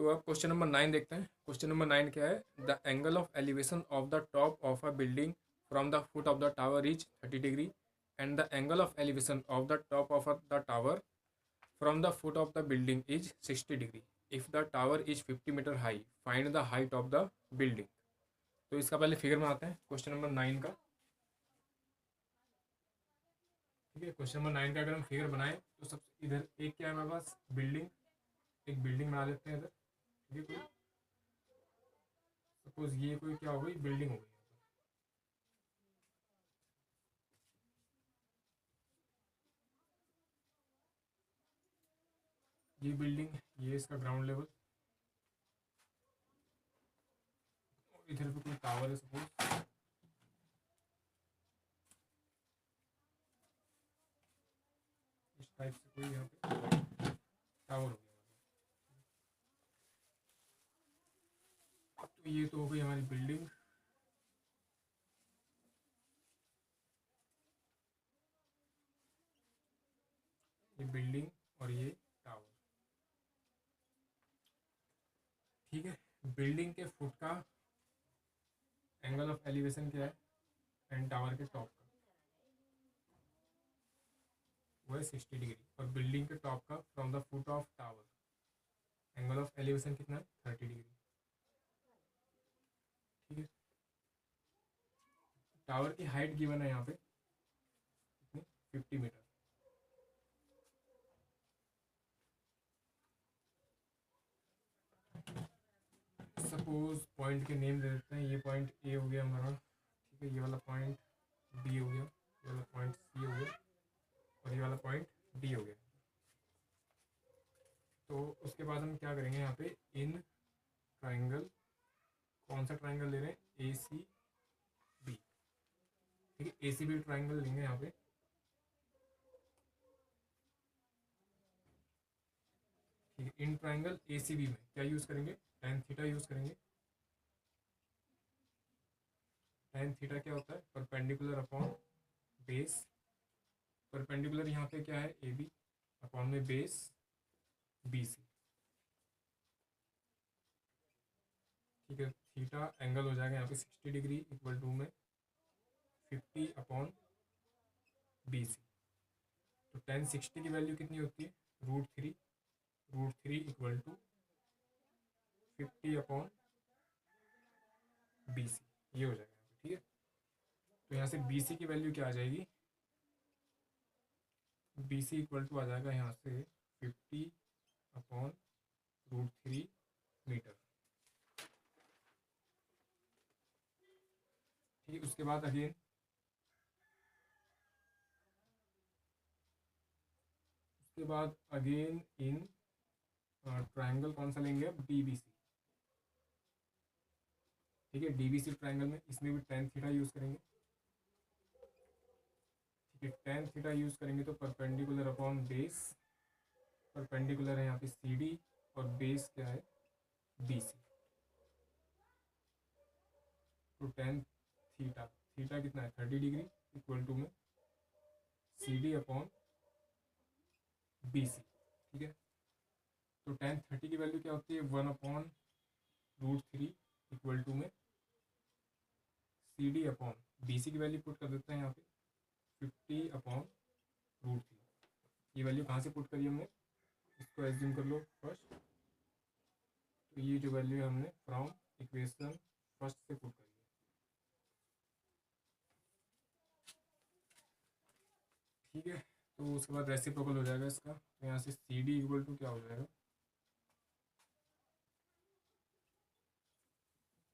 तो अब question number 9 देखते हैं। क्वेश्चन नंबर 9 क्या है? The angle of elevation of the top of a building from the foot of the tower is 30 degree and the angle of elevation of the top of the tower from the foot of the building is 60 degree. If the tower is 50 metre high find the height of the building. तो इसका पहले figure बनाते हैं question number 9 का। ठीक है, question number 9 का अगर हम फिगर बनाएं तो सबसे इधर एक क्या है हमारे पास, बिल्डिंग। एक बिल्डिंग बना लेते हैं इधर। ठीक है, कोई सपोज ये कोई क्या हो गई, बिल्डिंग हो गई। ये बिल्डिंग, ये इसका ग्राउंड लेवल, इधर पे कोई टावर है सपोज, इस टाइप से कोई यहाँ पे टावर हो गया। तो ये तो हो गई हमारी बिल्डिंग। ये बिल्डिंग और ये टावर। ठीक है, बिल्डिंग के फुट का एंगल ऑफ एलिवेशन क्या है एंड टावर के टॉप का, वो है 60 डिग्री। और बिल्डिंग के टॉप का from the foot of tower angle of elevation कितना है, 30 डिग्री। ठीक है, टावर की हाइट गिवन है यहाँ पे कितनी, 50 मीटर। सपोज पॉइंट के नेम दे देते हैं। ये पॉइंट ए हो गया हमारा, ठीक है, ये वाला पॉइंट बी हो गया, ये वाला पॉइंट सी हो गया और ये वाला पॉइंट डी हो गया। तो उसके बाद हम क्या करेंगे यहाँ पे, इन ट्राइंगल, कौन सा ट्राइंगल ले रहे हैं, ए सी बी। ठीक है, ए सी बी ट्राइंगल लेंगे यहाँ पे। ठीक है, इन ट्राइंगल ए सी बी में क्या यूज़ करेंगे, टेन थीटा यूज़ करेंगे। टेन थीटा क्या होता है, परपेंडिकुलर अपॉन बेस। परपेंडिकुलर यहाँ पे क्या है, ए बी, अपॉन में बेस बी सी। ठीक है, थीटा एंगल हो जाएगा यहाँ पे 60 डिग्री इक्वल टू में 50 अपॉन बी सी। तो टेन 60 की वैल्यू कितनी होती है, √3। √3 equal to 50 upon B C, ये हो जाएगा। ठीक है, तो यहाँ से बी सी की वैल्यू क्या आ जाएगी, बी सी इक्वल टू आ जाएगा यहाँ से 50 अपॉन √3 मीटर। ठीक है, उसके बाद अगेन इन ट्राइंगल कौन सा लेंगे अब, डी बी सी। ठीक है, डी बी सी ट्राइंगल में इसमें भी टेन थीटा यूज़ करेंगे। ठीक है, टेन थीटा यूज़ करेंगे तो परपेंडिकुलर अपॉन बेस, परपेंडिकुलर है यहाँ पे सी डी और बेस क्या है, बी सी। तो टेन थीटा, थीटा कितना है 30 डिग्री इक्वल टू में C D upon B C. ठीक है, तो टेन 30 की वैल्यू क्या होती है, 1 अपॉन √3 इक्वल टू में C D upon B C की वैल्यू पुट कर देते हैं यहाँ पे 50 अपॉन √3। ये वैल्यू कहाँ से पुट करी हमने, इसको एज्यूम कर लो फर्स्ट। तो ये जो वैल्यू है हमने फ्रॉम इक्वेशन फर्स्ट से पुट करी है। ठीक है, तो उसके बाद रेसिप्रोकल हो जाएगा इसका। तो यहाँ से सी डी इक्वल टू क्या हो जाएगा,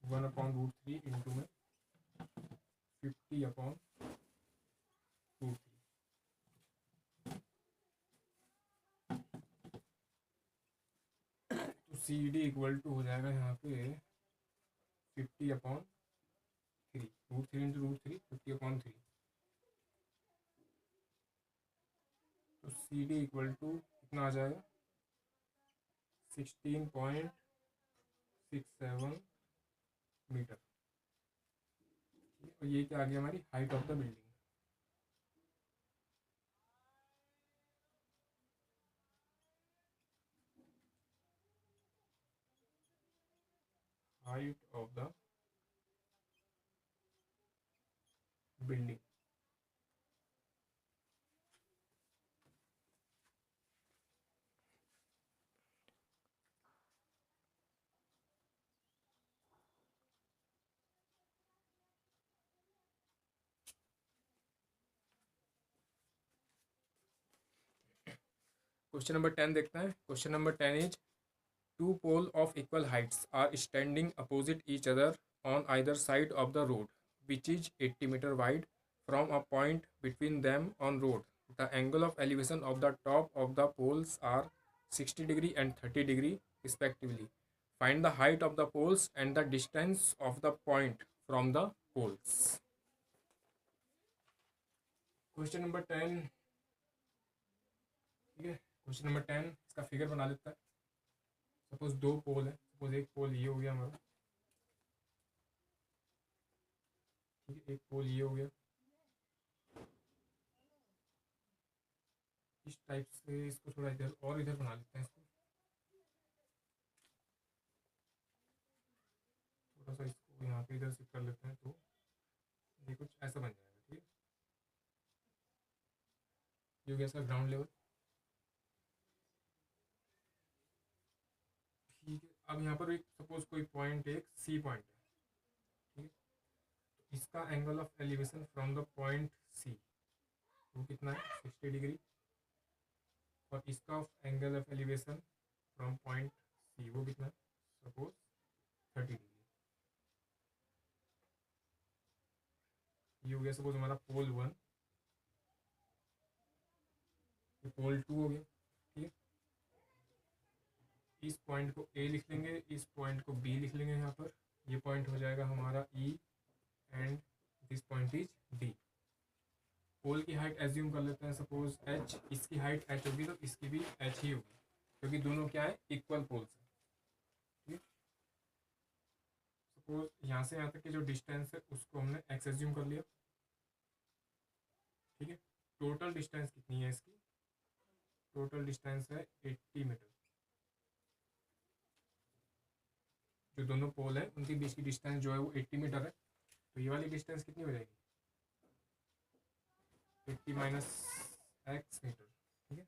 1 अपॉन √3 इंटू में 50 अपॉन √3। तो सी डी इक्वल टू हो जाएगा यहाँ पे 50 अपॉन 3, √3 इंटू √3 50 अपॉन 3। तो सी डी इक्वल टू कितना आ जाएगा, 16.67 मीटर। और ये क्या आ गया, हमारी height of the building. height of the building. Question number 10 देखते हैं. Question number 10 is two poles of equal heights are standing opposite each other on either side of the road, which is 80 meter wide. From a point between them on road, the angle of elevation of the top of the poles are 60 degree and 30 degree respectively. Find the height of the poles and the distance of the point from the poles. Question number 10. ठीक है, question number 10 इसका figure बना लेता है. Suppose दो पोल है. Suppose एक पोल ये हो गया हमारा. ठीक है, एक पोल ये हो गया. इस टाइप से इसको थोड़ा इधर और इधर बना लेते हैं. इसको थोड़ा सा इसको यहाँ पे इधर शिफ्ट कर लेते हैं तो ये कुछ ऐसा बन जाएगा. ठीक है, ये हो गया सर ग्राउंड लेवल. ठीक है, अब यहाँ पर एक सपोज कोई पॉइंट एक सी पॉइंट है. ठीक है, तो इसका angle of elevation from the point C वो कितना है 60 डिग्री. और इसका angle of elevation from point C वो कितना है सपोज 30 डिग्री. ये हो गया सपोज हमारा पोल 1. ये पोल 2 हो गया. ठीक है, इस पॉइंट को ए लिख लेंगे, इस पॉइंट को बी लिख लेंगे. यहाँ पर ये पॉइंट हो जाएगा हमारा E and this point is D. Pole की हाइट एज्यूम कर लेते हैं सपोज एच. इसकी हाइट एच होगी तो इसकी भी एच ही होगी क्योंकि दोनों क्या है इक्वल पोल्स है. ठीक है, सपोज यहाँ से यहाँ तक की जो डिस्टेंस है उसको हमने एक्स एज्यूम कर लिया. ठीक है, टोटल डिस्टेंस कितनी है इसकी. टोटल डिस्टेंस है 80 मीटर. जो दोनों पोल है उनके बीच की डिस्टेंस जो है वो 80 मीटर है. तो ये वाली डिस्टेंस कितनी हो जाएगी 80 माइनस एक्स मीटर. ठीक है,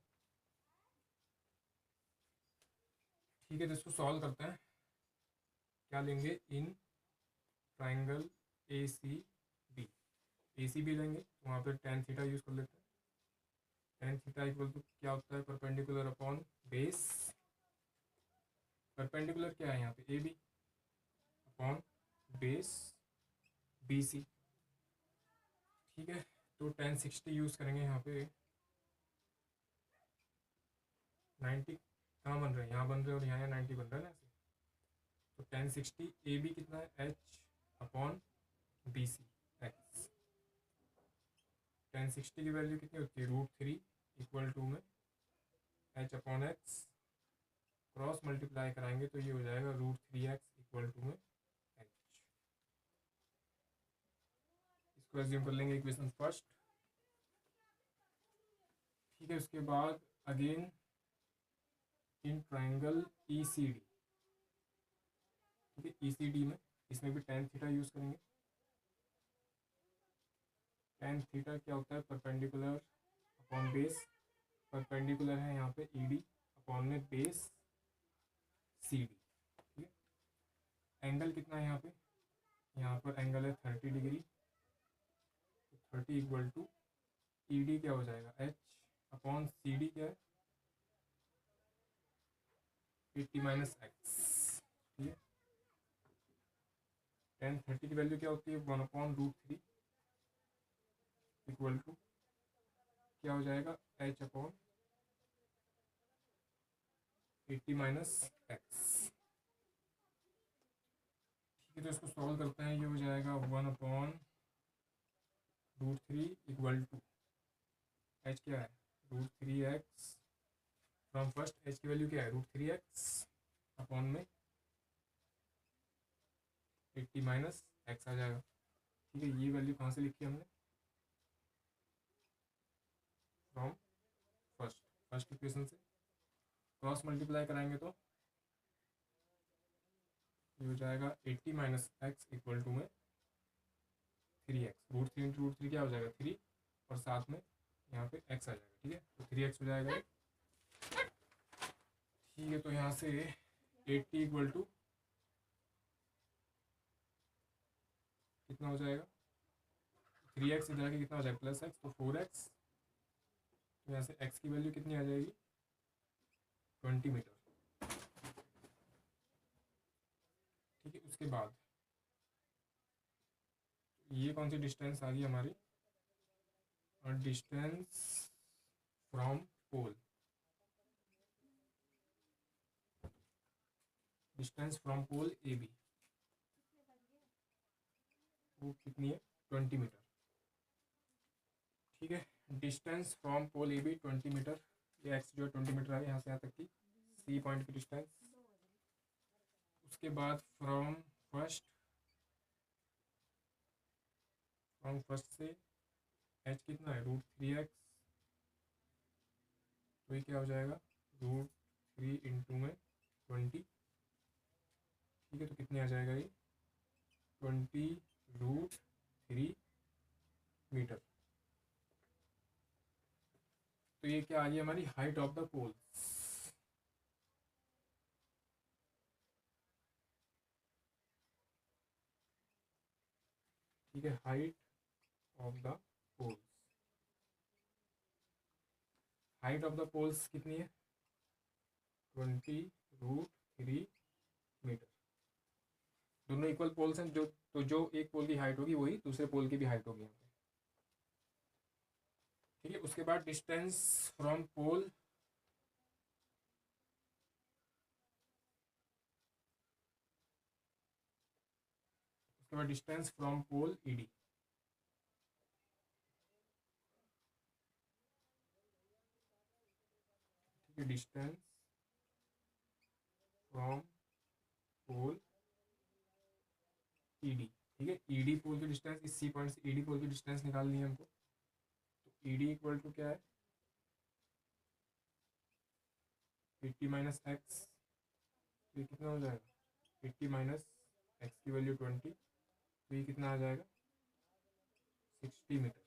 ठीक है, तो इसको सॉल्व करते हैं. क्या लेंगे in triangle A C B. A C B लेंगे तो वहाँ पर टेन थीटा यूज़ कर लेते हैं. टेन थीटा इक्वल टू क्या होता है परपेंडिकुलर अपॉन बेस. परपेंडिकुलर क्या है यहाँ पे A B upon base B C. ठीक है, तो 1060 यूज़ करेंगे यहाँ पे. 90 कहाँ बन रहे हैं यहाँ बन रहे हैं और यहाँ 90 बन रहा है ना ऐसे. तो 1060 ए बी कितना है H upon B C X. 1060 की वैल्यू कितनी होती है √3 इक्वल टू में H upon X. Cross multiply कराएंगे तो ये हो जाएगा √3x इक्वल टू में एच. इसको एज्यूम कर लेंगे इक्वेशन फर्स्ट. ठीक है, उसके बाद again in triangle E C D. ठीक है, ई सी डी में इसमें भी टेन थीटा यूज़ करेंगे. टेन थीटा क्या होता है परपेंडिकुलर अपॉन बेस. परपेंडिकुलर है यहाँ पे ई डी अपॉन में बेस सी डी. ठीक है, एंगल कितना है यहाँ पर एंगल है 30 डिग्री. तो 30 इक्वल टू ई डी क्या हो जाएगा एच अपॉन सी डी क्या है 80 माइनस एक्स. ठीक है, 1030 की वैल्यू क्या होती है 1/√3 इक्वल टू क्या हो जाएगा एच अपॉन 80 माइनस एक्स. ठीक है, तो इसको सॉल्व करते हैं. ये हो जाएगा 1/√3 इक्वल टू एच क्या है √3x. फ्रॉम फर्स्ट एच की वैल्यू क्या है √3x अपॉन में 80 माइनस एक्स आ जाएगा. ठीक है, ये वैल्यू कहाँ से लिखी हमने फ्रॉम फर्स्ट इक्वेशन से. क्रॉस मल्टीप्लाई कराएंगे तो ये हो जाएगा 80 माइनस एक्स इक्वल टू में 3x। √3 इंटू √3 क्या हो जाएगा 3, और साथ में यहाँ पे x आ जाएगा। ठीक है, तो 3x हो जाएगा ये। ठीक है, तो यहाँ से 80 इक्वल टू कितना हो जाएगा 3x इधर आके कितना हो जाएगा +x, तो 4x। तो यहाँ से x की वैल्यू कितनी आ जाएगी 20 मीटर। ठीक है, उसके बाद ये कौन सी डिस्टेंस आ गई हमारी, और distance from pole, distance from pole A B वो कितनी है 20 मीटर। ठीक है, distance from pole A B 20 metre, ये एक्स जो है 20 मीटर है यहाँ से यहाँ तक की सी पॉइंट की डिस्टेंस। उसके बाद फ्रॉम फर्स्ट से एच कितना है √3x, तो ये क्या हो जाएगा √3 इंटू में 20। ठीक है, तो कितने आ जाएगा ये 20√3 मीटर। तो ये क्या आ गई हमारी हाइट ऑफ द पोल्स। ठीक है, height of the poles, height of the poles कितनी है 20√3 मीटर। दोनों इक्वल पोल्स हैं, जो एक पोल की हाइट होगी वही दूसरे पोल की भी हाइट होगी यहाँ पे। ठीक है, उसके बाद distance from pole distance from pole E D. ठीक है, डिस्टेंस फ्रॉम पोल ईडी। ठीक है, ईडी पोल की डिस्टेंस, इस सी पॉइंट से ईडी पोल की डिस्टेंस निकालनी है हमको। तो ईडी इक्वल टू क्या है 80 माइनस एक्स, तो ये कितना हो जाएगा 80 माइनस एक्स की वैल्यू 20, तो ये कितना आ जाएगा 60 मीटर।